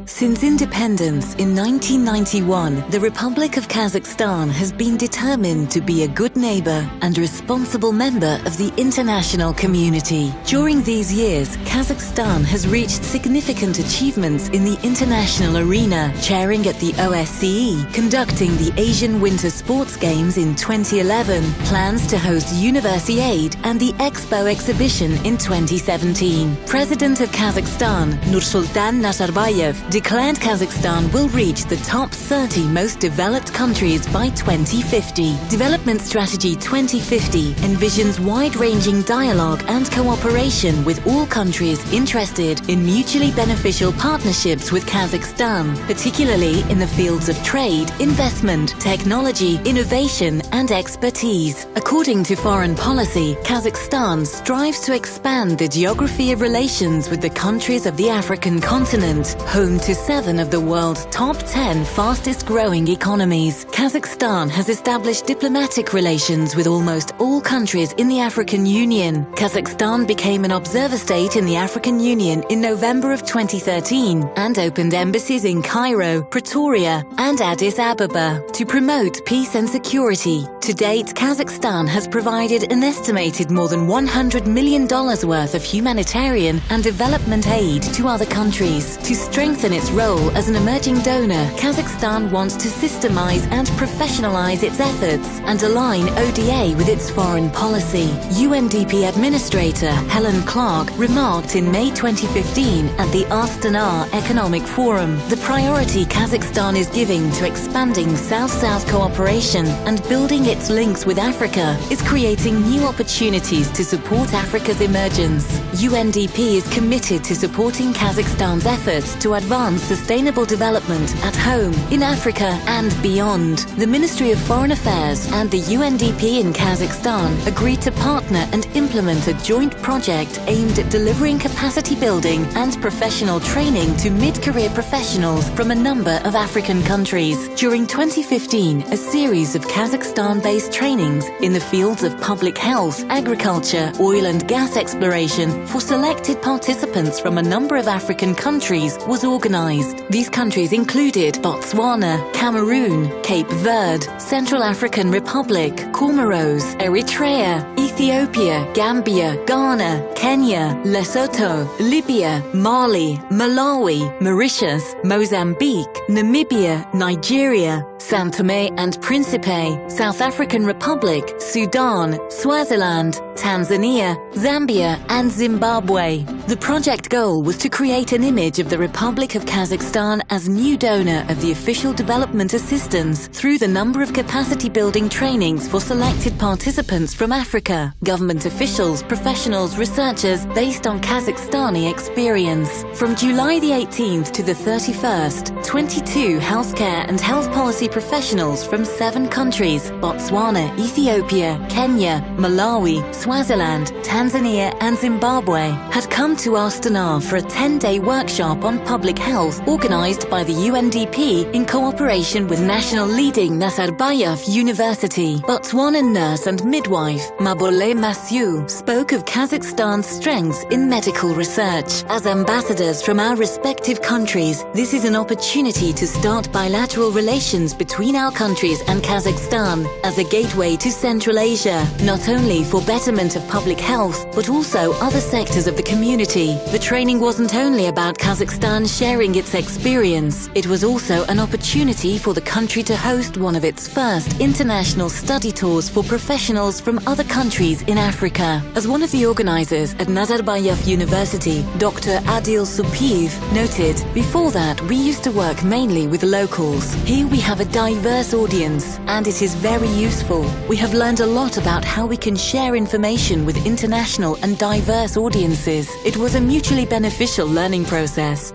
Since independence in 1991, the Republic of Kazakhstan has been determined to be a good neighbor and responsible member of the international community. During these years, Kazakhstan has reached significant achievements in the international arena, chairing at the OSCE, conducting the Asian Winter Sports Games in 2011, plans to host Universiade and the Expo exhibition in 2017. President of Kazakhstan, Nursultan Nazarbayev, declared Kazakhstan will reach the top 30 most developed countries by 2050. Development Strategy 2050 envisions wide-ranging dialogue and cooperation with all countries interested in mutually beneficial partnerships with Kazakhstan, particularly in the fields of trade, investment, technology, innovation and expertise. According to foreign policy, Kazakhstan strives to expand the geography of relations with the countries of the African continent, home to 7 of the world's top 10 fastest growing economies. Kazakhstan has established diplomatic relations with almost all countries in the African Union. Kazakhstan became an observer state in the African Union in November of 2013 and opened embassies in Cairo, Pretoria and Addis Ababa to promote peace and security. To date, Kazakhstan has provided an estimated more than $100 million worth of humanitarian and development aid to other countries. To strengthen its role as an emerging donor, Kazakhstan wants to systemize and professionalize its efforts and align ODA with its foreign policy. UNDP Administrator Helen Clark remarked in May 2015 at the Astana Economic Forum, the priority Kazakhstan is giving to expanding South-South cooperation and building its links with Africa is creating new opportunities to support Africa's emergence. UNDP is committed to supporting Kazakhstan's efforts to advance sustainable development at home, in Africa and beyond. The Ministry of Foreign Affairs and the UNDP in Kazakhstan agreed to partner and implement a joint project aimed at delivering capacity building and professional training to mid-career professionals from a number of African countries. During 2015, a series of Kazakhstan-based trainings in the fields of public health, agriculture, oil and gas exploration for selected participants from a number of African countries was organized. These countries included Botswana, Cameroon, Cape Verde, Central African Republic, Comoros, Eritrea, Ethiopia, Gambia, Ghana, Kenya, Lesotho, Libya, Mali, Malawi, Mauritius, Mozambique, Namibia, Nigeria, São Tomé and Príncipe, South African Republic, Sudan, Swaziland, Tanzania, Zambia and Zimbabwe. The project goal was to create an image of the Republic of Kazakhstan as new donor of the official development assistance through the number of capacity building trainings for selected participants from Africa, government officials, professionals, researchers based on Kazakhstani experience. From July the 18th to the 31st, 22 healthcare and health policy professionals from 7 countries, Botswana, Ethiopia, Kenya, Malawi, Swaziland, Tanzania and Zimbabwe, had come to Astana for a 10-day workshop on public health organized by the UNDP in cooperation with national leading Nazarbayev University. Botswana nurse and midwife Mabole Masyu spoke of Kazakhstan's strengths in medical research. As ambassadors from our respective countries, this is an opportunity to start bilateral relations between our countries and Kazakhstan as a gateway to Central Asia, not only for betterment of public health, but also other sectors of the community. The training wasn't only about Kazakhstan sharing its experience, it was also an opportunity for the country to host one of its first international study tours for professionals from other countries in Africa. As one of the organizers at Nazarbayev University, Dr. Adil Supiv noted, before that we used to work mainly with locals. Here we have a diverse audience and it is very useful. We have learned a lot about how we can share information with international and diverse audiences. It was a mutually beneficial learning process.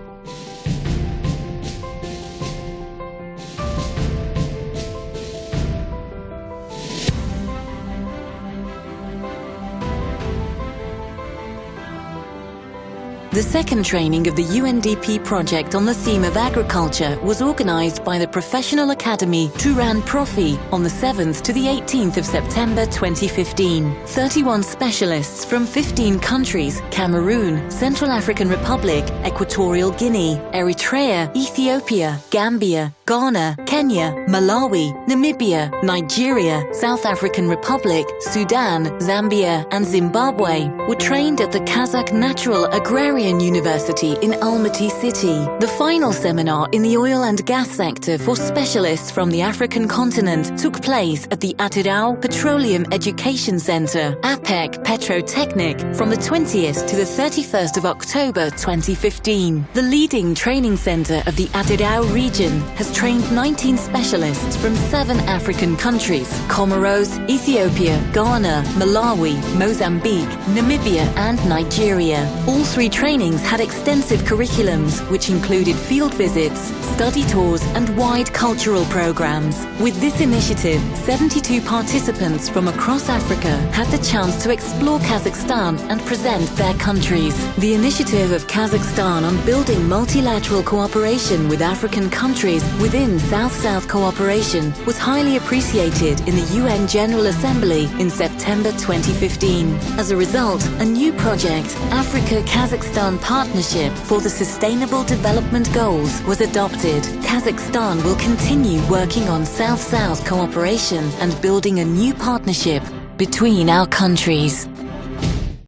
The second training of the UNDP project on the theme of agriculture was organized by the Professional Academy Turan Profi on the 7th to the 18th of September 2015. 31 specialists from 15 countries, Cameroon, Central African Republic, Equatorial Guinea, Eritrea, Ethiopia, Gambia, Ghana, Kenya, Malawi, Namibia, Nigeria, South African Republic, Sudan, Zambia, and Zimbabwe were trained at the Kazakh Natural Agrarian University in Almaty City. The final seminar in the oil and gas sector for specialists from the African continent took place at the Atidau Petroleum Education Center, APEC Petrotechnic, from the 20th to the 31st of October 2015. The leading training center of the Atidau region has trained 19 specialists from 7 African countries: Comoros, Ethiopia, Ghana, Malawi, Mozambique, Namibia, and Nigeria. All 3 trainings had extensive curriculums, which included field visits, study tours, and wide cultural programs. With this initiative, 72 participants from across Africa had the chance to explore Kazakhstan and present their countries. The initiative of Kazakhstan on building multilateral cooperation with African countries within South-South cooperation was highly appreciated in the UN General Assembly in September 2015. As a result, a new project, Africa-Kazakhstan Partnership for the Sustainable Development Goals, was adopted. Kazakhstan will continue working on South-South cooperation and building a new partnership between our countries.